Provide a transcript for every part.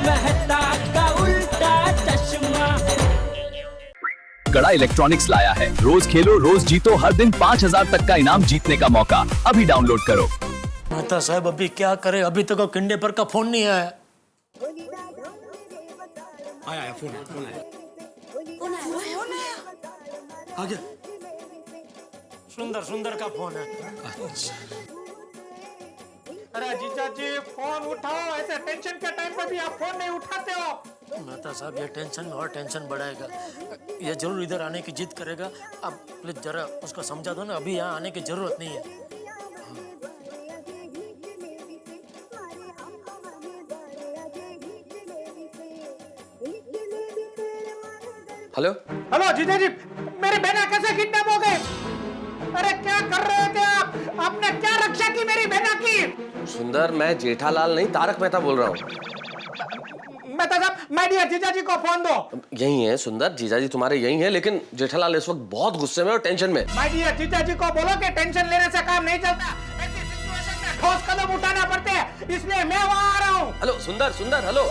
मेहता का उल्टा चश्मा। गड़ा इलेक्ट्रॉनिक्स लाया है रोज खेलो रोज जीतो, हर दिन 5,000 तक का इनाम जीतने का मौका। अभी डाउनलोड करो। मेहता साहब अभी क्या करे, अभी तक किंडे पर का फोन नहीं आया। आया फोन आया। आ गया। सुंदर का फोन है। अच्छा। अरे जीजा जी फोन उठाओ, ऐसे टेंशन के टाइम पे भी आप फोन नहीं उठाते हो। मेहता साहब ये टेंशन में और टेंशन बढ़ाएगा, ये जरूर इधर आने की जिद करेगा। आप प्लीज जरा उसको समझा दो ना, अभी यहाँ आने की जरूरत नहीं है। हेलो हेलो जीजा जी, मेरी बहना कैसे किडनैप हो गई? अरे क्या कर रहे थे आप? आपने क्या रक्षा की मेरी बहना की? सुंदर, मैं जेठालाल नहीं तारक मेहता बोल रहा हूँ। मेहता साहब, माय डियर जीजा जी को फोन दो। यही है सुंदर, जीजा जी तुम्हारे यही है, लेकिन जेठालाल इस वक्त बहुत गुस्से में और टेंशन में। माय डियर जीजा जी को बोलो कि टेंशन लेने से काम नहीं चलता, ऐसी सिचुएशन में ठोस कदम उठाना पड़ते हैं, इसलिए मैं वहाँ आ रहा हूँ। हेलो सुंदर, हेलो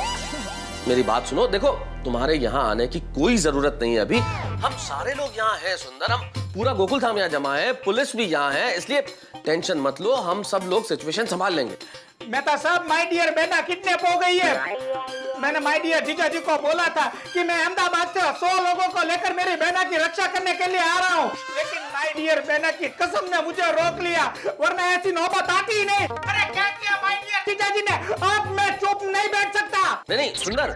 मेरी बात सुनो। देखो तुम्हारे यहाँ आने की कोई जरूरत नहीं है अभी, हम सारे लोग यहाँ हैं सुंदर, हम पूरा गोकुल धाम यहाँ जमा है, पुलिस भी यहाँ है, इसलिए टेंशन मत लो, हम सब लोग सिचुएशन संभाल लेंगे। मेहता साहब, माय डियर बहना किडनैप हो गई है। मैंने माय डियर जीजा जी को बोला था कि मैं अहमदाबाद से 100 लोगों को लेकर मेरी बहना की रक्षा करने के लिए आ रहा हूँ, लेकिन माय डियर बहना की कसम ने मुझे रोक लिया, वरना ऐसी नौबत आती ही नहीं। अरे क्या किया माय डियर जीजा जी ने? अब मैं चुप नहीं बैठ सकता। नहीं सुंदर,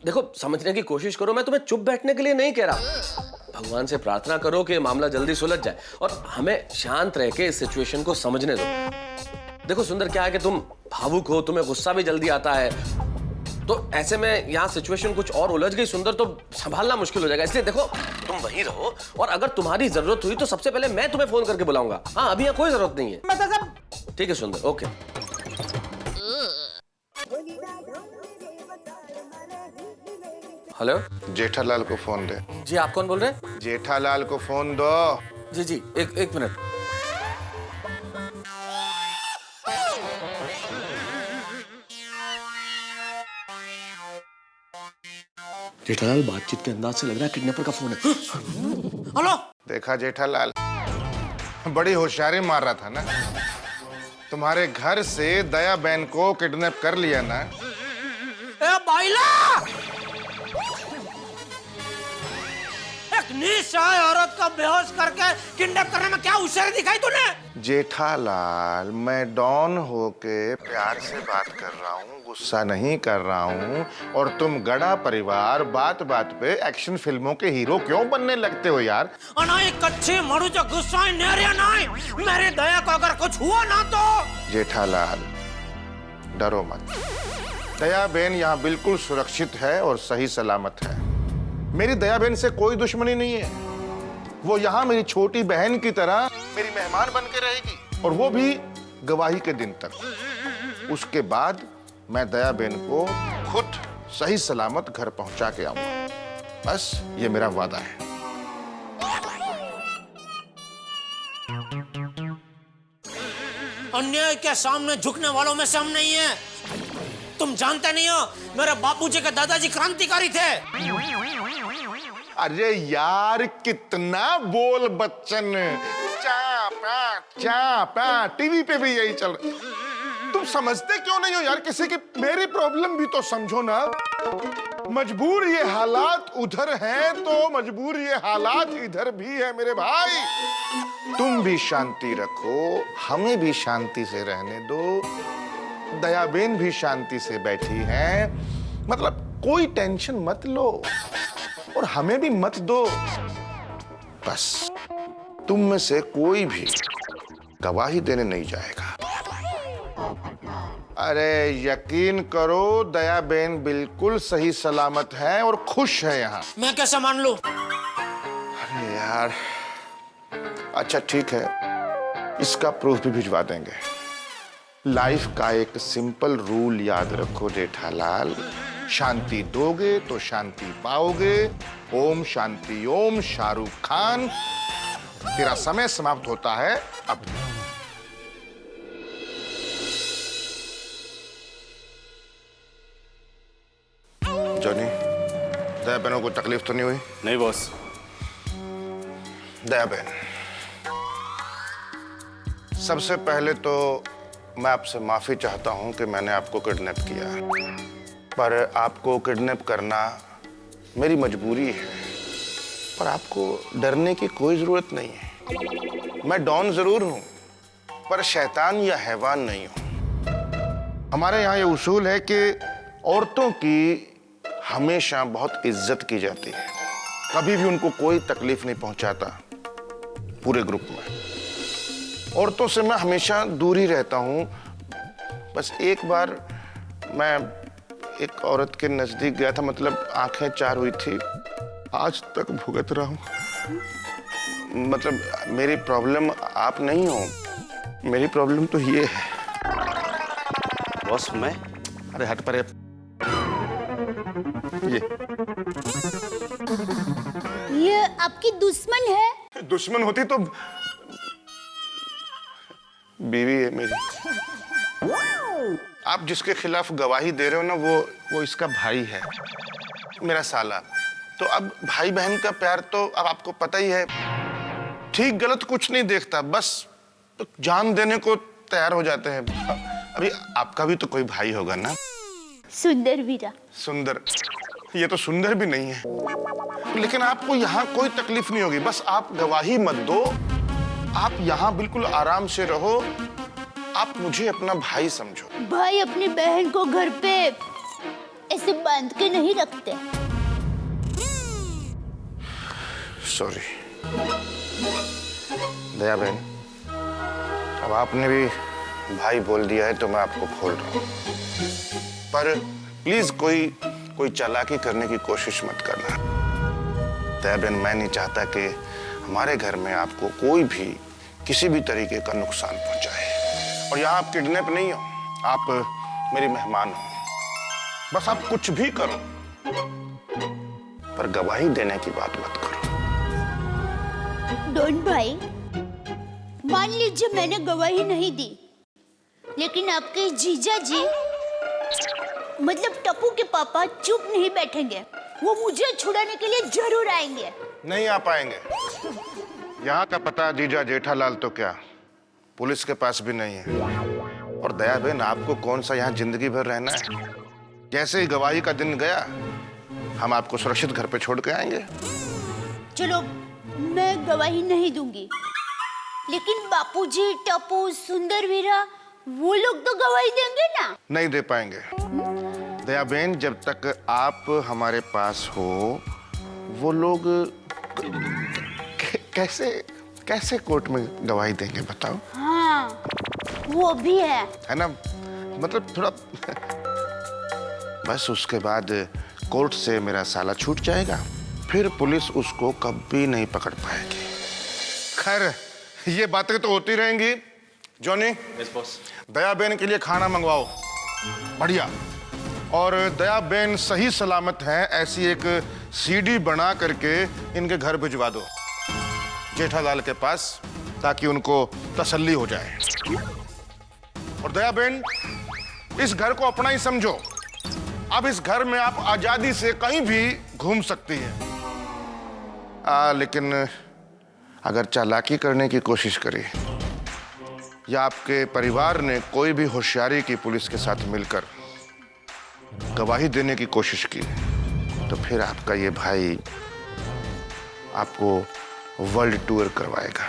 देखो समझने की कोशिश करो, मैं तुम्हें चुप बैठने के लिए नहीं कह रहा। भगवान से प्रार्थना करो कि मामला जल्दी सुलझ जाए और हमें शांत रह के इस सिचुएशन को समझने दो। देखो सुंदर, क्या है कि तुम भावुक हो, तुम्हें गुस्सा भी जल्दी आता है, तो ऐसे में यहाँ सिचुएशन कुछ और उलझ गई सुंदर तो संभालना मुश्किल हो जाएगा। इसलिए देखो तुम वहीं रहो, और अगर तुम्हारी जरूरत हुई तो सबसे पहले मैं तुम्हें फोन करके बुलाऊंगा। हाँ, अभी यहाँ कोई जरूरत नहीं है। मेहता साहब, ठीक है सुंदर, ओके। हेलो, जेठालाल को फोन दे। जी आप कौन बोल रहे हैं? जेठालाल को फोन दो। जी एक मिनट। जेठालाल बातचीत के अंदाज से लग रहा है किडनैपर का फोन है। हेलो। देखा जेठालाल, बड़ी होशियारी मार रहा था ना। तुम्हारे घर से दया बहन को किडनैप कर लिया ना। ए बाइला, एक निशाय औरत का बेहोश करके किडनैप करने में क्या होशियारी दिखाई तूने? जेठालाल, मैं डॉन होके प्यार से बात कर रहा हूँ, गुस्सा नहीं कर रहा हूँ, और तुम गड़ा परिवार बात बात पे एक्शन फिल्मों के हीरो क्यों बनने लगते हो यार? अनाई कच्ची मरु जो गुस्सा नेरिया नहीं, मेरे दया को अगर कुछ हुआ ना तो। जेठालाल, डरो मत। दया बहन यहाँ बिल्कुल सुरक्षित है और सही सलामत है। मेरी दया बहन से कोई दुश्मनी नहीं है, वो यहाँ मेरी छोटी बहन की तरह मेरी मेहमान बन के रहेगी, और वो भी गवाही के दिन तक। उसके बाद मैं दया बहन को खुद सही सलामत घर पहुंचा के आऊंगा। बस ये मेरा वादा है। अन्याय के सामने झुकने वालों में से हम नहीं है। तुम जानते नहीं हो, मेरे बापूजी के दादाजी क्रांतिकारी थे। अरे यार, कितना बोल बच्चन, चापा टीवी पे भी यही चल रहा। तुम समझते क्यों नहीं हो यार किसी की मेरी प्रॉब्लम भी तो समझो ना। मजबूर ये हालात उधर हैं तो मजबूर ये हालात इधर भी है मेरे भाई। तुम भी शांति रखो, हमें भी शांति से रहने दो, दयाबेन भी शांति से बैठी है, मतलब कोई टेंशन मत लो और हमें भी मत दो। बस तुम में से कोई भी गवाही देने नहीं जाएगा। अरे यकीन करो, दया बहन बिल्कुल सही सलामत है और खुश है यहाँ। मैं कैसे मान लूं? अरे यार, अच्छा ठीक है, इसका प्रूफ भी भिजवा देंगे। लाइफ का एक सिंपल रूल याद रखो जेठालाल, शांति दोगे तो शांति पाओगे। ओम शांति ओम। शाहरुख खान, तेरा समय समाप्त होता है अब। जॉनी, दया बहनों को तकलीफ तो नहीं हुई? नहीं बॉस। दया बहन, सबसे पहले तो मैं आपसे माफी चाहता हूं कि मैंने आपको किडनैप किया, पर आपको किडनैप करना मेरी मजबूरी है। पर आपको डरने की कोई जरूरत नहीं है। मैं डॉन जरूर हूं, पर शैतान या हैवान नहीं हूं। हमारे यहाँ ये उसूल है कि औरतों की हमेशा बहुत इज्जत की जाती है, कभी भी उनको कोई तकलीफ नहीं पहुंचाता। पूरे ग्रुप में औरतों से मैं हमेशा दूर ही रहता हूं। बस एक बार मैं एक औरत के नजदीक गया था, मतलब आंखें चार हुई थी। आज तक भुगत रहा हूं। मतलब मेरी प्रॉब्लम आप नहीं हो, मेरी प्रॉब्लम तो ये है। बॉस मैं? अरे हट परे। ये आपकी दुश्मन है? दुश्मन होती तो बीवी है मेरी। आप जिसके खिलाफ गवाही दे रहे हो ना, वो इसका भाई है, मेरा साला। तो अब भाई बहन का प्यार तो अब आपको पता ही है, ठीक गलत कुछ नहीं देखता, बस जान देने को तैयार हो जाते हैं। अभी आपका भी तो कोई भाई होगा ना? सुंदर वीरा। सुंदर? ये तो सुंदर भी नहीं है। लेकिन आपको यहाँ कोई तकलीफ नहीं होगी, बस आप गवाही मत दो। आप यहाँ बिल्कुल आराम से रहो। आप मुझे अपना भाई समझो। भाई अपनी बहन को घर पे ऐसे बांध के नहीं रखते। सॉरी दया बहन, अब आपने भी भाई बोल दिया है तो मैं आपको खोल रहा हूँ। पर प्लीज कोई चालाकी करने की कोशिश मत करना। दया बहन, मैं नहीं चाहता कि हमारे घर में आपको कोई भी किसी भी तरीके का नुकसान पहुंचाए। और यहाँ आप किडनैप नहीं हो, आप मेरी मेहमान हो। बस आप कुछ भी करो, पर गवाही देने की बात मत करो। डॉन भाई, मान लीजिए मैंने गवाही नहीं दी, लेकिन आपके जीजा जी मतलब टप्पू के पापा चुप नहीं बैठेंगे। वो मुझे छुड़ाने के लिए जरूर आएंगे। नहीं आ पाएंगे। यहाँ का पता जीजा जेठालाल तो क्या, पुलिस के पास भी नहीं है। और दया बहन, आपको कौन सा यहाँ जिंदगी भर रहना है? जैसे ही गवाही का दिन गया, हम आपको सुरक्षित घर पे छोड़ के आएंगे। चलो, मैं गवाही नहीं दूंगी, लेकिन बापूजी, टप्पू, सुंदर वीरा, वो लोग तो गवाही देंगे ना? नहीं दे पाएंगे दया बहन। जब तक आप हमारे पास हो, वो लोग कैसे कोर्ट में गवाही देंगे बताओ? हाँ, वो भी है ना? मतलब थोड़ा बस उसके बाद कोर्ट से मेरा साला छूट जाएगा, फिर पुलिस उसको कभी नहीं पकड़ पाएगी। खैर, ये बातें तो होती रहेंगी। Johnny, yes boss. दया बहन के लिए खाना मंगवाओ, बढ़िया। और दया बहन सही सलामत है ऐसी एक सीडी बना करके इनके घर भिजवा दो, जेठालाल के पास, ताकि उनको तसल्ली हो जाए। और दया बहन, इस घर को अपना ही समझो। अब इस घर में आप आजादी से कहीं भी घूम सकती हैं। लेकिन अगर चालाकी करने की कोशिश करी या आपके परिवार ने कोई भी होशियारी की पुलिस के साथ मिलकर गवाही देने की कोशिश की, तो फिर आपका ये भाई आपको वर्ल्ड टूर करवाएगा,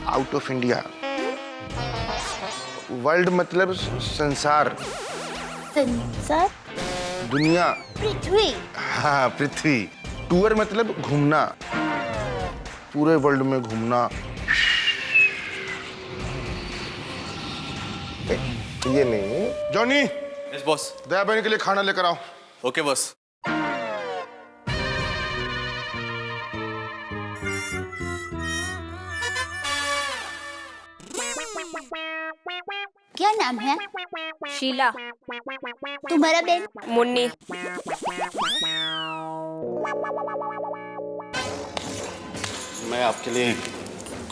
आउट ऑफ इंडिया। वर्ल्ड मतलब संसार, संसार, दुनिया। पृथ्वी। हाँ, पृथ्वी। टूर मतलब घूमना, पूरे वर्ल्ड में घूमना। ये नहीं। Johnny, yes boss. दया बहन के लिए खाना लेकर आओ। Okay boss. क्या नाम है? शीला। तुम्हारा बहन? मुन्नी। मैं आपके लिए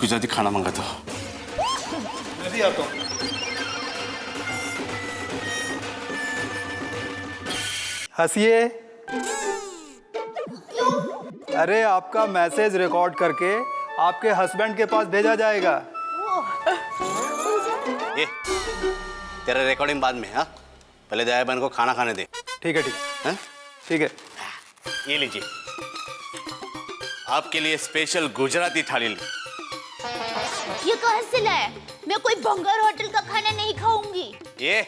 गुजराती खाना मंगाता हूँ। मैं भी आता हूँ। हंसिए। अरे आपका मैसेज रिकॉर्ड करके आपके हस्बैंड के पास भेजा जाएगा। ये तेरा रिकॉर्डिंग बाद में, हाँ? पहले दया बहन को खाना खाने दे। ठीक है, ठीक है, हाँ? ठीक है। ये लीजिए, आपके लिए स्पेशल गुजराती थाली। ये कहाँ से लाया? मैं कोई बंगार होटल का खाना नहीं खाऊंगी। ये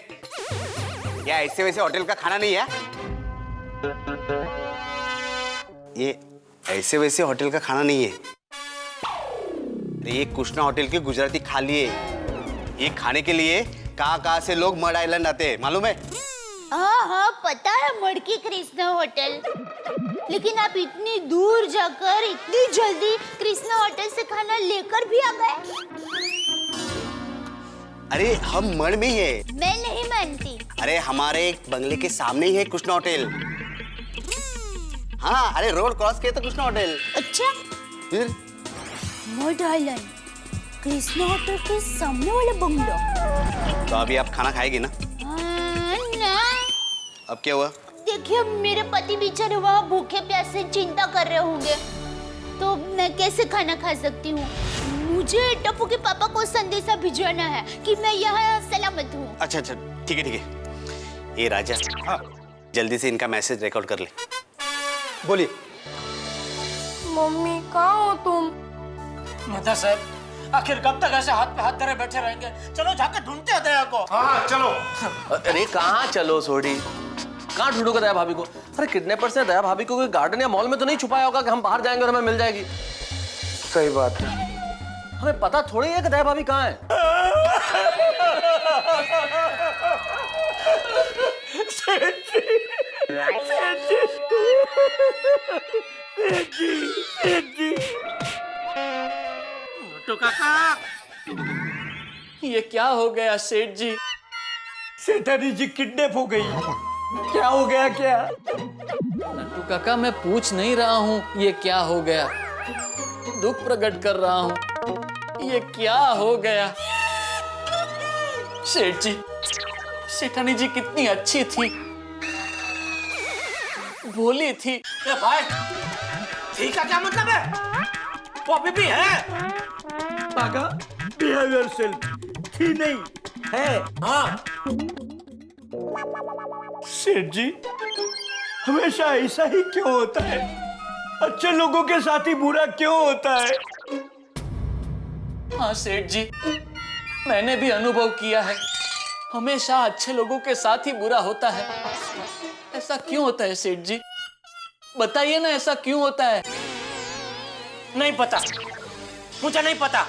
क्या ऐसे वैसे होटल का खाना नहीं है? ये ऐसे वैसे होटल का खाना नहीं है। ये कृष्णा होटल की गुजराती थाली है। ये खाने के लिए कहाँ से लोग मड आइलैंड आते हैं, मालूम है? हाँ, पता है, मड़की कृष्णा होटल। लेकिन आप इतनी दूर जाकर इतनी जल्दी कृष्णा होटल से खाना लेकर भी आ गए। अरे हम मड में ही है। मैं नहीं मानती। अरे हमारे बंगले के सामने ही है कृष्णा होटल। हाँ, अरे रोड क्रॉस किया तो कृष्णा होटल। अच्छा, फिर मड आइलैंड, कृष्णा होटल के सामने वाला बंगला। तो अभी आप खाना खाएगी ना? ना। अब क्या हुआ? देखिए, मेरे पति बेचारे वहाँ भूखे प्यासे चिंता कर रहे होंगे, तो मैं कैसे खाना खा सकती हूँ? मुझे टप्पू के पापा को संदेशा भिजवाना है कि मैं यहाँ सलामत हूँ। अच्छा, ठीक है। ये राजा, हाँ, जल्दी से इनका मैसेज रिकॉर्ड कर ले। बोलिए। मम्मी कहाँ हो तुम? मेहता साहब, आखिर कब तक ऐसे हाथ पे हाथ धरे बैठे रहेंगे? चलो जाके ढूंढते हैं दया को। हाँ चलो। अरे कहाँ चलो सोडी? कहाँ ढूंढोगे दया भाभी को? अरे किडनैपर से दया भाभी को कोई गार्डन या मॉल में तो नहीं छुपाया होगा कि हम बाहर जाएंगे और हमें मिल जाएगी? सही बात है। हमें पता थोड़ी है कि दया भाभी कहाँ है। तो काका, ये क्या हो गया सेठ जी? सेठानी जी किडनैप हो गई। क्या हो गया? क्या नट्टू काका, मैं पूछ नहीं रहा हूँ ये क्या हो गया, दुख प्रकट कर रहा हूँ। ये क्या हो गया? सेठ जी, सेठानी जी कितनी अच्छी थी, भोली थी। भाई, ठीक है, क्या मतलब है? वो अभी भी है। काका, बिहेवियर सेल्फ थी नहीं है। हाँ सेठ जी, हमेशा ऐसा ही क्यों होता है? अच्छे लोगों के साथ ही बुरा क्यों होता है? हाँ सेठ जी, मैंने भी अनुभव किया है, हमेशा अच्छे लोगों के साथ ही बुरा होता है। ऐसा क्यों होता है सेठ जी? बताइए ना, ऐसा क्यों होता है? नहीं पता, मुझे नहीं पता।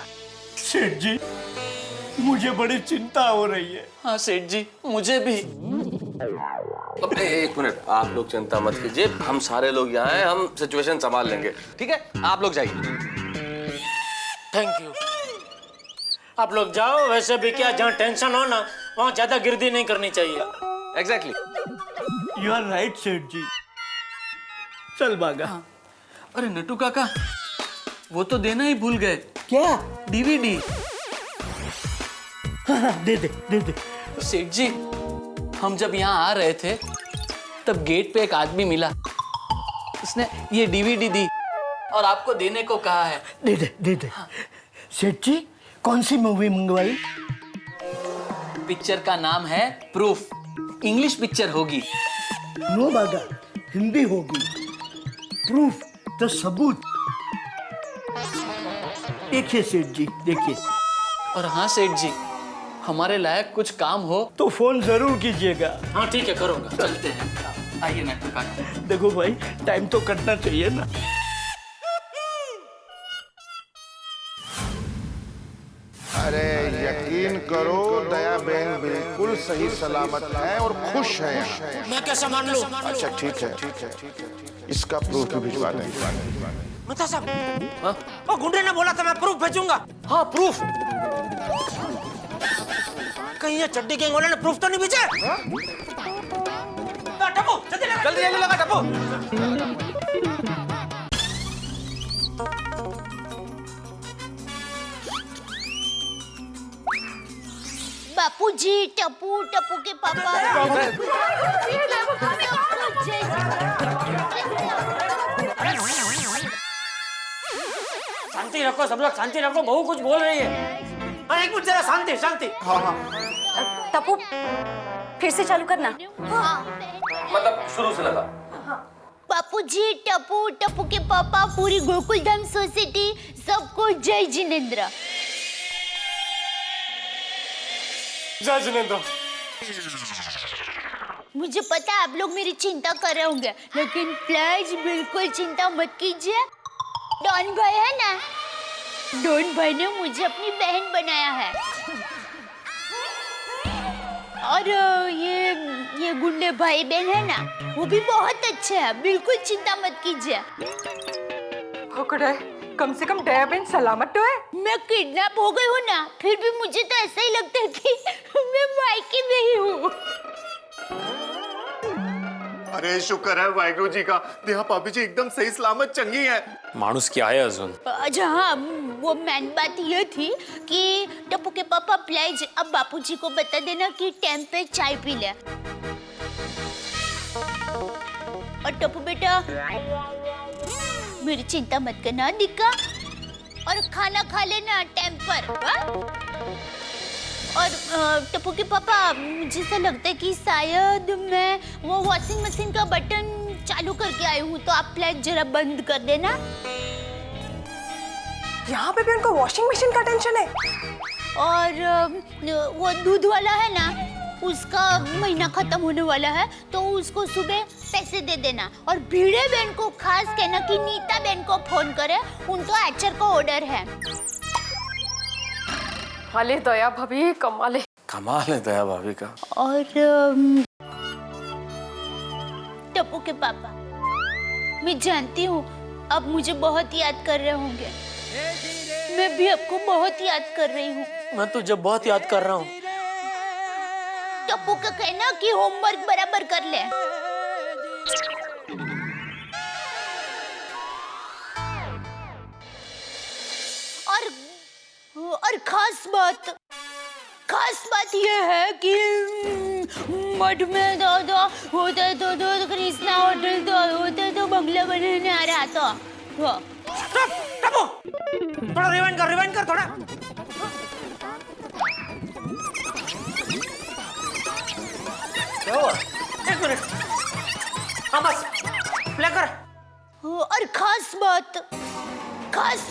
सेठ जी, मुझे बड़ी चिंता हो रही है। हाँ सेठ जी, मुझे भी। एक मिनट, आप लोग चिंता मत कीजिए, हम सारे लोग यहाँ हैं, हम सिचुएशन संभाल लेंगे, ठीक है? आप लोग जाइए। Thank you. आप लोग जाओ। वैसे भी क्या, जहाँ टेंशन हो ना, वहाँ ज्यादा गिरदी नहीं करनी चाहिए। एग्जैक्टली। यू आर राइट सेठ जी। चल भागा। हाँ। अरे नट्टू काका, वो तो देना ही भूल गए। क्या? डीवीडी। हाँ, दे दे। सेठ जी, हम जब यहाँ आ रहे थे तब गेट पे एक आदमी मिला, उसने ये डीवीडी दी और आपको देने को कहा है। दे दे। हाँ। सेठ जी, कौन सी मूवी मंगवाई? पिक्चर का नाम है प्रूफ। इंग्लिश पिक्चर होगी। नो बागा, हिंदी होगी। प्रूफ तो सबूत। देखिए सेठ जी, देखिए। और हाँ सेठ जी, हमारे लायक कुछ काम हो तो फोन जरूर कीजिएगा। हाँ ठीक है, करूँगा। चलते हैं, आइए नट्टू काका। देखो भाई, टाइम तो कटना चाहिए ना। अरे यकीन करो, दया बहन बिल्कुल सही सलामत है और खुश है। मैं कैसे मान लूं? अच्छा ठीक है, इसका प्रूफ भी भिजवा देंगे। मेहता साहब, वो गुंडे ने बोला था मैं प्रूफ भेजूंगा। हाँ प्रूफ। कहीं ये चड्डी गैंग वाले ने प्रूफ तो नहीं भेजा? टप्पू, जल्दी लगा टप्पू। बापूजी, टप्पू के पापा। शांति रखो सब लोग, शांति रखो। बहू कुछ बोल रही है। हाँ, एक मिनट, जरा शांति शांति। टप्पू फिर से चालू करना। मतलब शुरू से लगा। बापूजी, टप्पू, टप्पू के पापा, पूरी गोकुलधाम सोसाइटी, सबको जय जिनेंद्र। जय जिनेंद्र। मुझे पता है आप लोग मेरी चिंता कर रहे होंगे, लेकिन प्लीज बिल्कुल चिंता मत कीजिए। डॉन भाई है ना, डॉन भाई ने मुझे अपनी बहन बनाया है। और ये गुंडे भाई बहन है ना, वो भी बहुत अच्छे हैं, बिल्कुल चिंता मत कीजिए। कम से कम दया बहन सलामत तो है। मैं किडनैप हो गई हूँ ना, फिर भी मुझे तो ऐसा ही लगता है कि मैं मायके में ही हूँ। अरे शुक्र है वाहिगुरु जी का, देहा भाभी जी एकदम सही सलामत चंगी है। माणूस क्या है अजून? अच्छा हाँ, वो मेन बात ये थी कि टप्पू के पापा प्लीज अब बापूजी को बता देना कि टाइम पे चाय पी ले। और टप्पू बेटा मेरी चिंता मत करना दिक्का, और खाना खा लेना टाइम पर। और टप्पू के पापा मुझे ऐसा लगता है कि शायद मैं वो वॉशिंग मशीन का बटन चालू करके आई हूँ, तो आप प्लीज जरा बंद कर देना। यहाँ पे भी उनको वॉशिंग मशीन का टेंशन है। और वो दूध वाला है ना, उसका महीना खत्म होने वाला है, तो उसको सुबह पैसे दे देना। और भीड़े बहन को खास कहना कि नीता बहन को फोन करे, उनको एचर का ऑर्डर है। अरे दया भाभी कमाल है। कमाल है दया भाभी का। और टप्पू के पापा, मैं जानती हूँ अब मुझे बहुत याद कर रहे होंगे, मैं भी आपको बहुत याद कर रही हूँ। मैं तुझे बहुत याद कर रहा हूँ। टप्पू का कहना कि होमवर्क बराबर कर ले। और खास बात यह है कि मठ में दादा होता तो कृष्णा होटल तो होता तो बंगला बनाने आ रहा था। थोड़ा रिवाइंड कर थोड़ा। एक मिनट, हाँ बस प्ले कर। और खास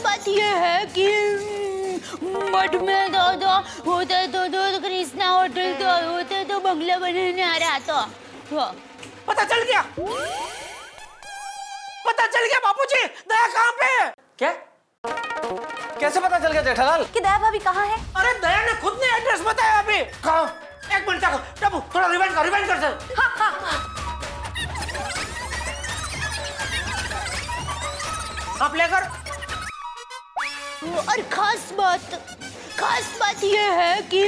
बात यह है कि मठ में दादा होता तो कृष्णा होटल तो होता तो बंगला बनाने आ रहा था। पता चल गया बापूजी, दया कहाँ पे है? क्या? कैसे पता चल गया जेठालाल? कि दया भाभी कहाँ है? अरे दया ने खुद ने एड्रेस बताया अभी। कहाँ? एक मिनट तक टप्पू थोड़ा रिवाइंड कर सर। हाँ। आप लेकर। और खास बात यह है कि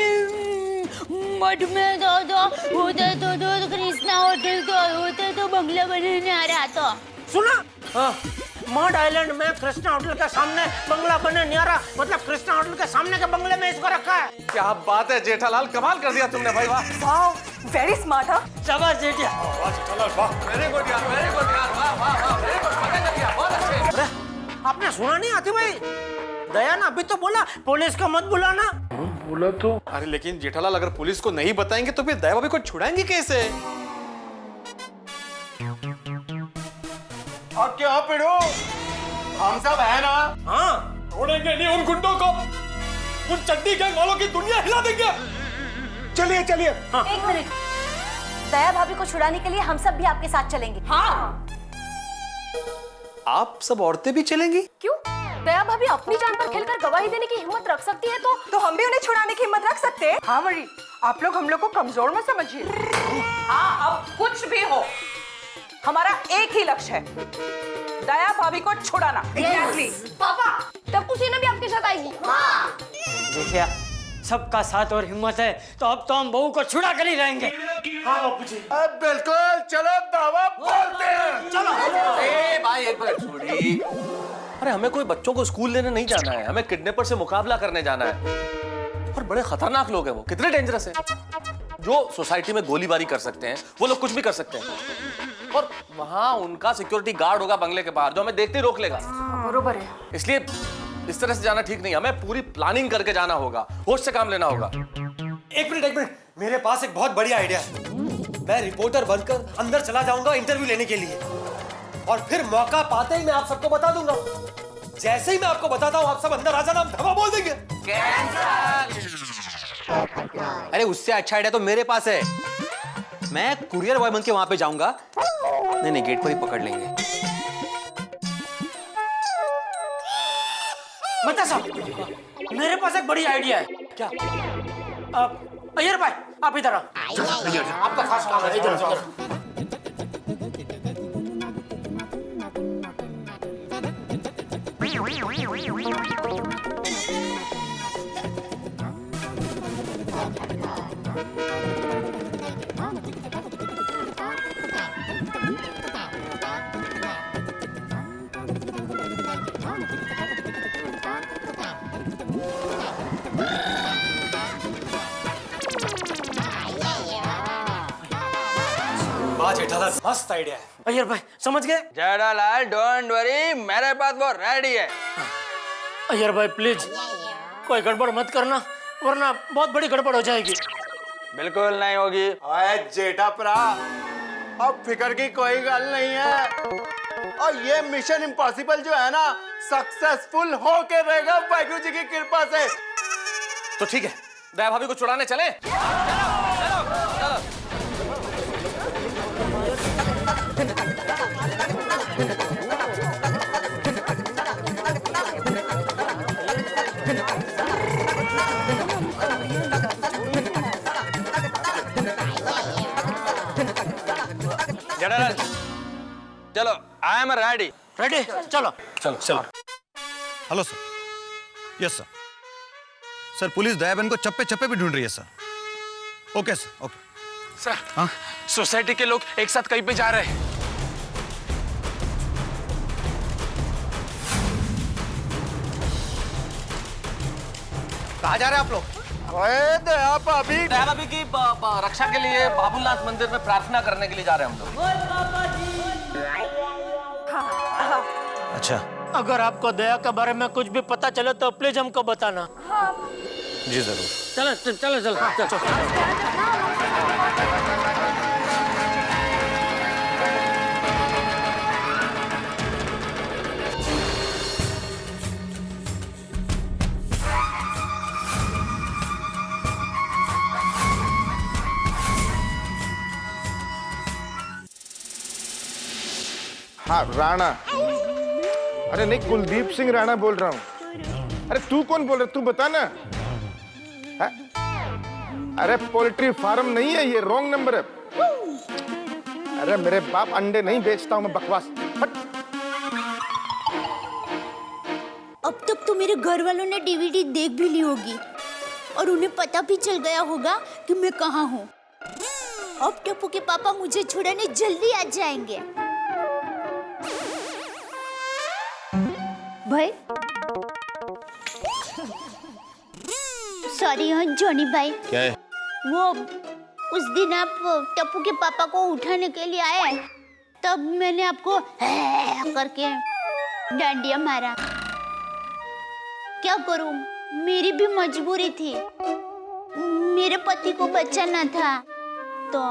मठ में दादा होता तो कृष्णा होटल तो होता तो बंगला बनाने आ रहा था। सुना? हाँ। मड आइलैंड में कृष्णा होटल के सामने बंगला बने नहीं आ रहा, मतलब कृष्णा होटल के सामने के बंगले में इसको रखा है। क्या बात है जेठालाल, कमाल कर दिया तुमने भाई, वाह। वाह, वेरी स्मार्ट। हाँ शाबाश जेठिया। वेरी गुड यार, वाह, वेरी गुड, मजा कर दिया, बहुत अच्छे। अरे आपने सुना नहीं आती भाई, दया ना अभी तो बोला पुलिस को मत बुलाना। बोला तो। अरे लेकिन जेठालाल अगर पुलिस को नहीं बताएंगे तो फिर दया भाभी को छुड़ाएंगे कैसे? अब क्या पिड़ो, हम सब है ना। हाँ छोड़ेंगे नहीं उन गुंडों को, उन चड्डी गैंग वालों की दुनिया हिला देंगे। चलिए। हाँ। एक मिनट, दया भाभी को छुड़ाने के लिए हम सब भी आपके साथ चलेंगे। हाँ। आप सब औरतें भी चलेंगी? क्यों? दया भाभी अपनी जान पर खेलकर गवाही देने की हिम्मत रख सकती है तो हम भी उन्हें छुड़ाने की हिम्मत रख सकते हैं। हाँ मरी, आप लोग हम लोग को कमजोर मत समझिए। हाँ, अब कुछ भी हो, हमारा एक ही लक्ष्य है, दया भाभी को छुड़ाना। Exactly. पापा, टप्पू सीना भी आपके साथ आएगी। हाँ। देखिए, सबका साथ और हिम्मत है तो अब तो हम बहू को छुड़ा कर ही रहेंगे। हाँ बापूजी। बिल्कुल, चलो दावा बोलते हैं। चलो। ए भाई एक मिनट छोड़ी। अरे हमें कोई बच्चों को स्कूल लेने नहीं जाना है, हमें किडनैपर से मुकाबला करने जाना है। और बड़े खतरनाक लोग हैं वो, कितने डेंजरस हैं। जो सोसाइटी में गोलीबारी कर सकते हैं, वो लोग कुछ भी कर सकते हैं। और वहां उनका सिक्योरिटी गार्ड होगा बंगले के बाहर, जो हमें देखते ही रोक लेगा। बरोबर है। इसलिए इस तरह से जाना ठीक नहीं है, हमें पूरी प्लानिंग करके जाना होगा, होश से काम लेना होगा। एक मिनट, मेरे पास एक बहुत बढ़िया आइडिया है। मैं रिपोर्टर बनकर अंदर चला जाऊंगा इंटरव्यू लेने के लिए, और फिर मौका पाते ही मैं आप सबको बता दूंगा। जैसे ही मैं आपको बताता हूँ, आप सब अंदर आ जाना, हम धमा बोल देंगे। अरे उससे अच्छा आइडिया तो मेरे पास है। मैं कुरियर बॉय बन के वहां पे जाऊंगा। नहीं, गेट पर ही पकड़ लेंगे। मता साहब, मेरे पास एक बड़ी आइडिया है। क्या? अय्यर भाई, आप इधर आओ। आपका खास काम है, इधर आओ। जेठालाल, मस्त आइडिया है। अय्यर भाई समझ गए? जेठालाल डोंट वरी, मेरे पास वो रेडी है। अय्यर भाई प्लीज कोई गड़बड़ मत करना, वरना बहुत बड़ी गड़बड़ हो जाएगी। बिल्कुल नहीं होगी। अरे जेठा भरा, अब फिक्र की कोई गल नहीं है, और ये मिशन इम्पॉसिबल जो है ना, सक्सेसफुल होके रहेगा वाहिगुरु जी की कृपा से। तो ठीक है, दया भाभी को छुड़ाने चले। जेठालाल चलो, आई एम रेडी। रेडी? चलो चलो। Hello sir. Yes sir. Sir police Dayaben को चप्पे चप्पे भी ढूंढ रही है sir. Okay sir, okay sir. हाँ? सोसाइटी के लोग एक साथ कहीं पे जा रहे हैं। कहाँ जा रहे हैं आप लोग? दया भाभी की रक्षा के लिए बाबूनाथ मंदिर में प्रार्थना करने के लिए जा रहे हैं हम लोग। अच्छा, अगर आपको दया के बारे में कुछ भी पता चले तो प्लीज हमको बताना। जी जरूर। चलो। हाँ राणा, अरे नहीं कुलदीप सिंह राणा बोल रहा हूँ। अरे तू कौन बोल रहा, तू बता ना। है? अरे पोल्ट्री फार्म नहीं है ये, रॉन्ग नंबर है। अरे मेरे बाप अंडे नहीं बेचता हूँ मैं, बकवास। हट। अब तक तो मेरे घर वालों ने डीवीडी देख भी ली होगी और उन्हें पता भी चल गया होगा कि मैं कहाँ हूँ। अब टप्पू के पापा मुझे छुड़ाने जल्दी आ जाएंगे। भाई सॉरी हाँ जॉनी भाई। क्या है? वो उस दिन आप टप्पू के पापा को उठाने के लिए आए, तब मैंने आपको करके डांडिया मारा। क्या करूं, मेरी भी मजबूरी थी, मेरे पति को बचाना था तो।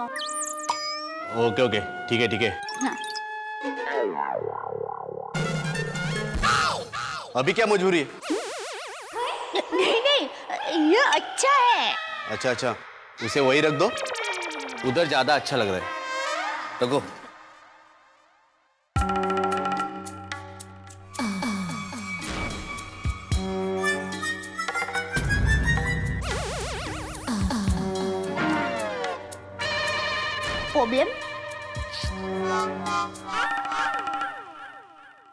ओके ठीक है। हाँ। अभी क्या मजबूरी है? नहीं, ये अच्छा है। अच्छा, उसे वही रख दो, उधर ज्यादा अच्छा लग रहा है। रखो।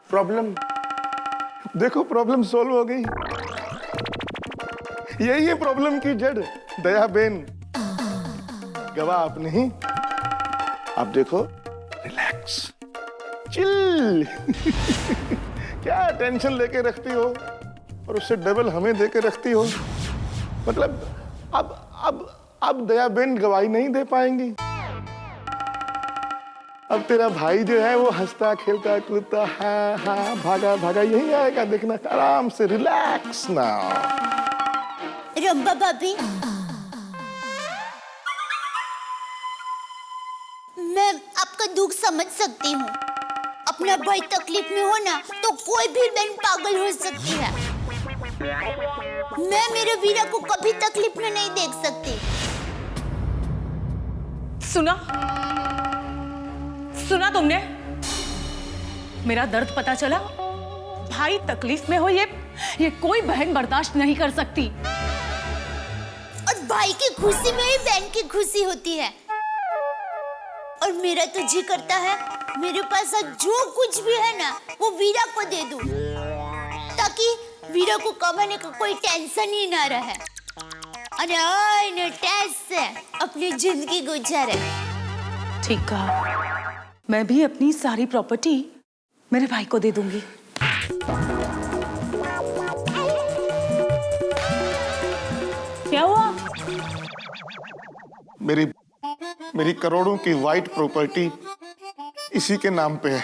प्रॉब्लम देखो, प्रॉब्लम सॉल्व हो गई। यही है प्रॉब्लम की जड़, दया बेन। गवाह आप नहीं, आप देखो, रिलैक्स, चिल। क्या टेंशन लेके रखती हो और उससे डबल हमें देके रखती हो। मतलब अब दया बेन गवाही नहीं दे पाएंगी। अब तेरा भाई जो है वो हंसता खेलता कूदता हाँ हाँ भागा भागा यही आएगा, देखना आराम से रिलैक्स ना। रंबा भाभी, मैं आपका दुख समझ सकती हूँ। अपना भाई तकलीफ में हो ना तो कोई भी बहन पागल हो सकती है। मैं मेरे वीरा को कभी तकलीफ में नहीं देख सकती। सुना तुमने? मेरा दर्द पता चला? भाई तकलीफ में हो ये कोई बहन बर्दाश्त नहीं कर सकती। और भाई की खुशी में ही बहन की खुशी होती है। और मेरा तो जी करता है मेरे पास जो कुछ भी है ना वो वीरा को दे दूं, ताकि वीरा को कमाने का कोई टेंशन ही ना रहे और टेंशन से अपनी जिंदगी गुजारे। ठीक कहा, मैं भी अपनी सारी प्रॉपर्टी मेरे भाई को दे दूंगी। क्या हुआ? मेरी करोड़ों की वाइट प्रॉपर्टी इसी के नाम पे है।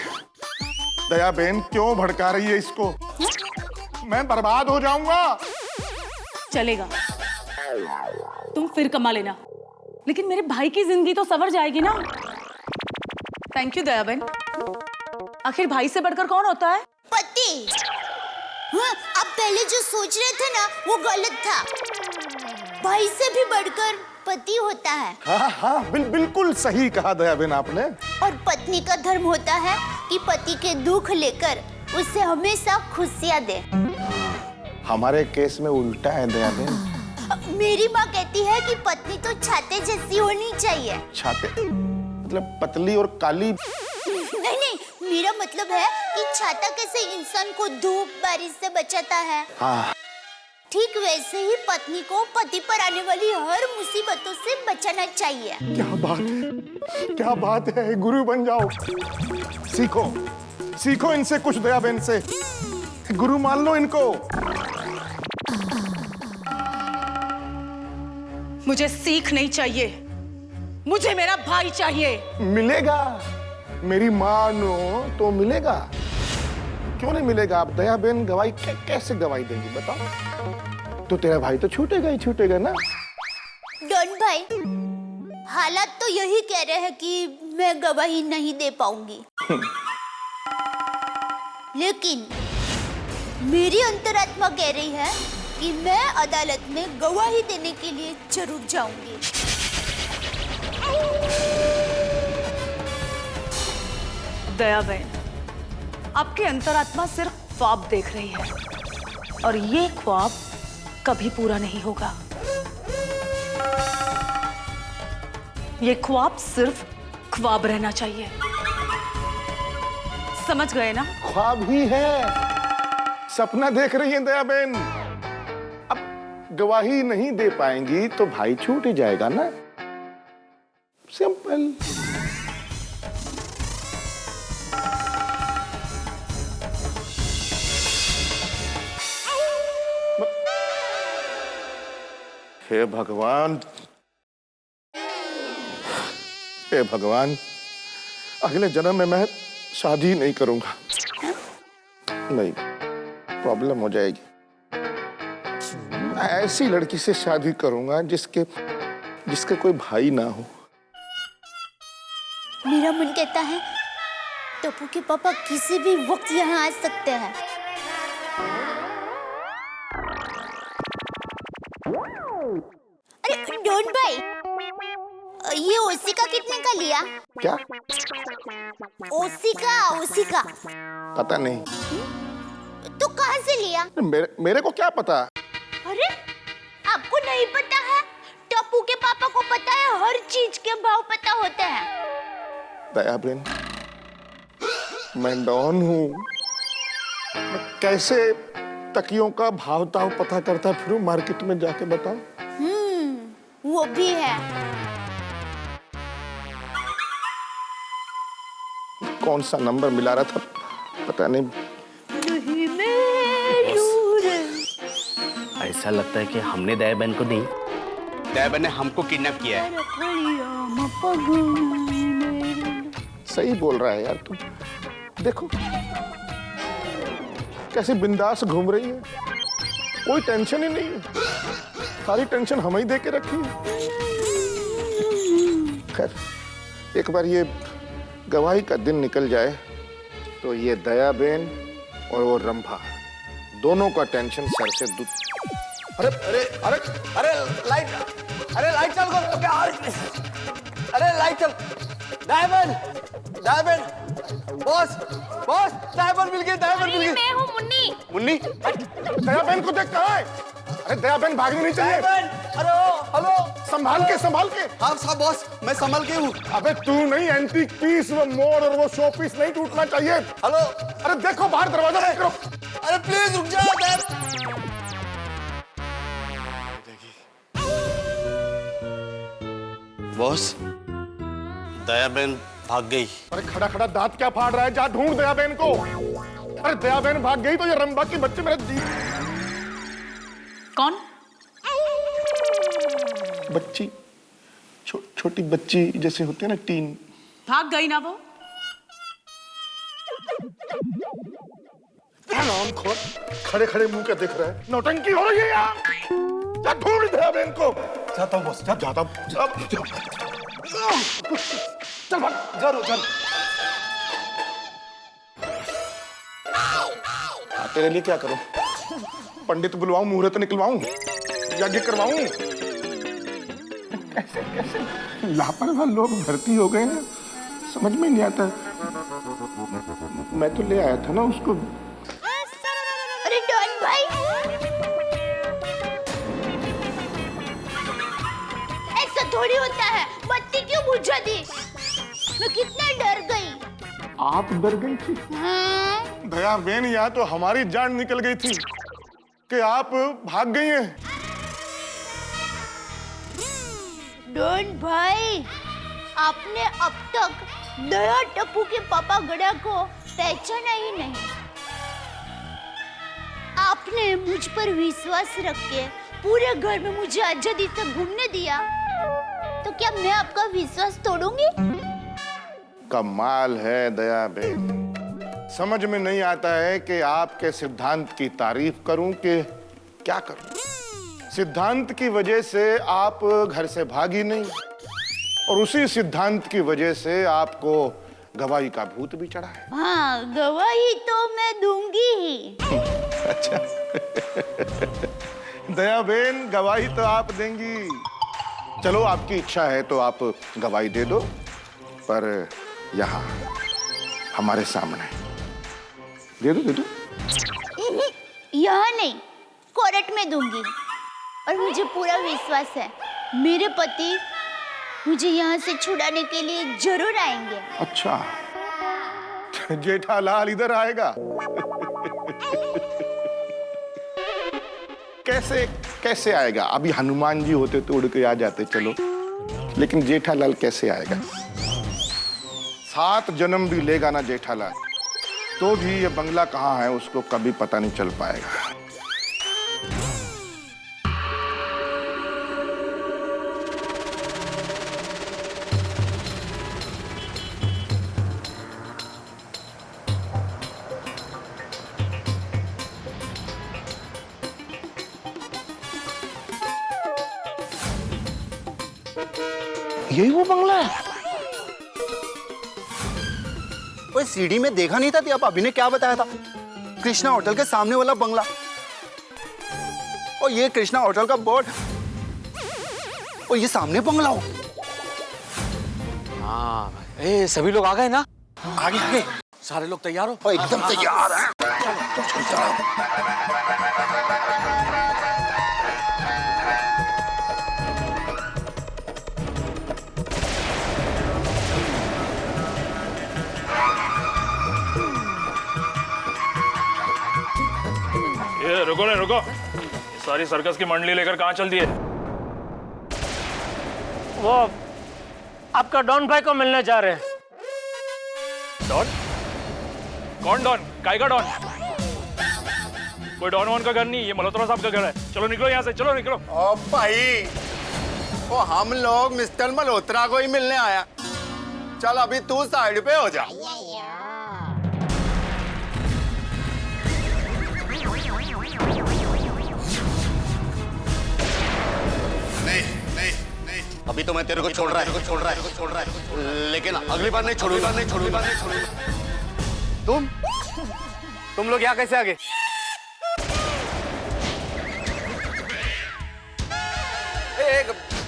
दया बहन क्यों भड़का रही है इसको? मैं बर्बाद हो जाऊंगा। चलेगा, तुम फिर कमा लेना, लेकिन मेरे भाई की जिंदगी तो संवर जाएगी ना। थैंक यू दया बहन। आखिर भाई से बढ़कर कौन होता है? पति। हाँ, आप पहले जो सोच रहे थे ना वो गलत था। भाई से भी बढ़कर पति होता है। हाँ हाँ बिल्कुल सही कहा दया बहन आपने। और पत्नी का धर्म होता है कि पति के दुख लेकर उसे हमेशा खुशियां दे। हमारे केस में उल्टा है दया बहन। मेरी माँ कहती है कि पत्नी तो छाते जैसी होनी चाहिए। छाते मतलब पतली और काली? नहीं, मेरा मतलब है कि छाता कैसे इंसान को धूप बारिश से बचाता है, हाँ। ठीक वैसे ही पत्नी को पति पर आने वाली हर मुसीबतों से बचाना चाहिए। क्या बात है, गुरु बन जाओ। सीखो इनसे कुछ, दया बहन से। गुरु मान लो इनको। मुझे सीख नहीं चाहिए, मुझे मेरा भाई चाहिए। मिलेगा, मेरी मानो तो मिलेगा। क्यों नहीं मिलेगा? आप दया बहन गवाही कैसे गवाही देंगी बताओ? तो तेरा भाई तो छूटेगा ही छूटेगा ना। डॉन भाई, हालात तो यही कह रहे हैं कि मैं गवाही नहीं दे पाऊंगी। लेकिन मेरी अंतरात्मा कह रही है कि मैं अदालत में गवाही देने के लिए जरूर जाऊंगी। दया बहन, आपकी अंतरात्मा सिर्फ ख्वाब देख रही है और ये ख्वाब कभी पूरा नहीं होगा। ये ख्वाब सिर्फ ख्वाब रहना चाहिए। समझ गए ना? ख्वाब ही है, सपना देख रही है दया बहन। अब गवाही नहीं दे पाएंगी तो भाई छूट ही जाएगा ना। सिंपल। हे भगवान, हे भगवान, अगले जन्म में मैं शादी नहीं करूंगा। नहीं, प्रॉब्लम हो जाएगी। ऐसी लड़की से शादी करूंगा जिसके कोई भाई ना हो। मेरा मन कहता है टप्पू के पापा किसी भी वक्त यहाँ आ सकते हैं। अरे डॉन भाई, ये ओसिका कितने का लिया? क्या? ओसिका पता नहीं। तो कहाँ से लिया? मेरे को क्या पता? अरे आपको नहीं पता है? टप्पू के पापा को पता है, हर चीज के भाव पता होते हैं। दया बहन, मैं डॉन हूँ, मैं कैसे तकियों का भाव ताव पता करता फिरूं मार्केट में जाके बताओ? वो भी है। कौन सा नंबर मिला रहा था पता नहीं। ऐसा लगता है कि हमने दया बहन को नहीं, दया बहन ने हमको किडनैप किया है। सही बोल रहा है यार। तुम देखो कैसे बिंदास घूम रही है, कोई टेंशन ही नहीं है, सारी टेंशन हम ही दे के रखी है। खैर एक बार ये गवाही का दिन निकल जाए तो ये दया बेन और वो रंभा दोनों का टेंशन सर से दूर। अरे अरे अरे अरे लाइट चल गो क्या? अरे लाइट चल। डायमंड बॉस डायमंड मिल गई। मैं हूँ मुन्नी। दया बेन को देख कहाँ है? अरे दया बेन भागनी नहीं चाहिए। अरे हेलो संभाल के हाँ साहब बॉस मैं संभल के हूँ। अबे तू नहीं, एंटीक पीस वो मोर और वो शो पीस नहीं टूटना चाहिए। हेलो अरे देखो बाहर दरवाजा बंद करो। अरे प्लीज रुक जाओ। बॉस दया बेन भाग गई। अरे खड़ा खड़ा दांत क्या फाड़ रहा है? जा ढूंढ दया बेन को। अरे दया बेन भाग गई तो ये रंभा के बच्चे मेरे कौन? बच्ची छोटी बच्ची जैसे होती है ना, टीन। भाग गई ना वो? नाम खोल, खड़े खड़े मुंह का दिख रहा है, नौटंकी हो रही है यार। जा ढूंढ दया बेन को। जाता हूँ बॉस, जाता हूँ। चल भाग। जरूर। तेरे लिए क्या करूं? पंडित बुलवाऊं, मुहूर्त निकलवाऊं, यज्ञ करवाऊं? कैसे लापरवाह लोग भर्ती हो गए हैं, समझ में नहीं आता। मैं तो ले आया था ना उसको। अरे डॉन भाई, ऐसा थोड़ी होता है। बत्ती क्यों बुझा दी? मैं कितना डर गई। आप डर गई थी? हाँ? दया बेन, यहाँ तो हमारी जान निकल गई थी कि आप भाग गई हैं। डॉन भाई, आपने अब तक दया टप्पू के पापा गड़ा को पहचाना ही नहीं। आपने मुझ पर विश्वास रख के पूरे घर में मुझे आजादी से घूमने दिया, तो क्या मैं आपका विश्वास तोड़ूंगी? कमाल है दया बेन, समझ में नहीं आता है कि आपके सिद्धांत की तारीफ करूं कि क्या करूं। सिद्धांत की वजह से आप घर से भागी नहीं, और उसी सिद्धांत की वजह से आपको गवाही का भूत भी चढ़ा है। हाँ, गवाही तो मैं दूंगी ही। अच्छा दया बेन, गवाही तो आप देंगी। चलो आपकी इच्छा है तो आप गवाही दे दो, पर यहाँ हमारे सामने दे दो। यहाँ नहीं, कोर्ट में दूंगी। और मुझे पूरा विश्वास है मेरे पति मुझे यहाँ से छुड़ाने के लिए जरूर आएंगे। अच्छा, जेठालाल इधर आएगा? कैसे आएगा? अभी हनुमान जी होते तो उड़ के आ जाते, चलो, लेकिन जेठालाल कैसे आएगा? 7 जन्म भी लेगा ना जेठालाल, तो भी ये बंगला कहाँ है उसको कभी पता नहीं चल पाएगा। यही वो बंगला है? ओए सीढ़ी में देखा नहीं था आप अभी ने क्या बताया था? कृष्णा होटल के सामने वाला बंगला। और ये कृष्णा होटल का बोर्ड, और ये सामने बंगला हो। हाँ, ए सभी लोग आ गए ना? आगे सारे लोग तैयार हो? एकदम तैयार है। ये रुको, सारी सर्कस की मंडली लेकर कहाँ चल दिए? वो आपका डॉन भाई को मिलने जा रहे हैं। डॉन? कौन डॉन? काय का डॉन? कोई डॉन वॉन का घर नहीं, ये मल्होत्रा साहब का घर है। चलो निकलो यहाँ से, चलो निकलो। ओ भाई, वो हम लोग मिस्टर मल्होत्रा को ही मिलने आया। चल अभी तू साइड पे हो जा। नहीं, अभी तो मैं तेरे को छोड़ रहा है, लेकिन अगली बार नहीं छोड़ूंगा। तुम लोग यहाँ कैसे आ गए?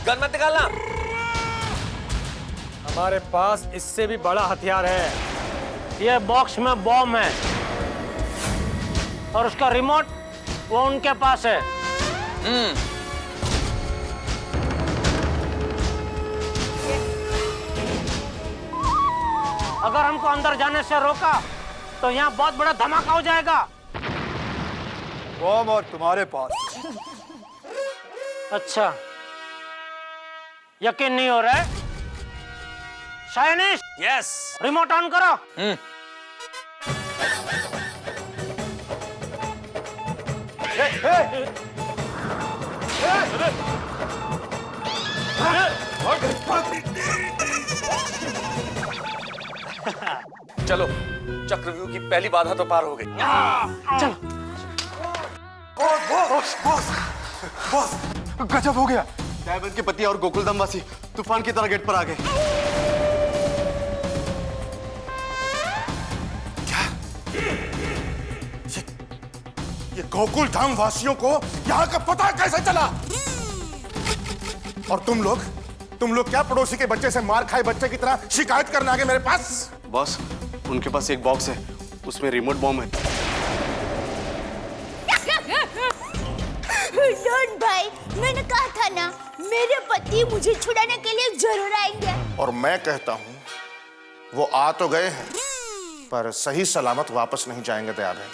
गन मत निकालना। हमारे पास इससे भी बड़ा हथियार है। ये बॉक्स में बॉम्ब है और उसका रिमोट वो उनके पास है। अगर हमको अंदर जाने से रोका तो यहाँ बहुत बड़ा धमाका हो जाएगा। बॉम्ब और तुम्हारे पास। अच्छा, यकीन नहीं हो रहा है? शायनिश, यस, रिमोट ऑन करो। चलो, चक्रव्यूह की पहली बाधा तो पार हो गई। चलो। बॉस, गजब हो गया। डायबन के पति और गोकुलधाम वासी तूफान की तरह गेट पर आ गए। क्या? ये गोकुलधाम वासियों को यहाँ का पता कैसे चला? और तुम लोग क्या पड़ोसी के बच्चे से मार खाए बच्चे की तरह शिकायत करने आ गए मेरे पास? बॉस, उनके पास एक बॉक्स है, उसमें रिमोट बॉम्ब है। डॉन भाई, मैंने कहा था ना, मेरे पति मुझे छुड़ाने के लिए जरूर आएंगे। और मैं कहता हूँ वो आ तो गए हैं पर सही सलामत वापस नहीं जाएंगे दयाबेन।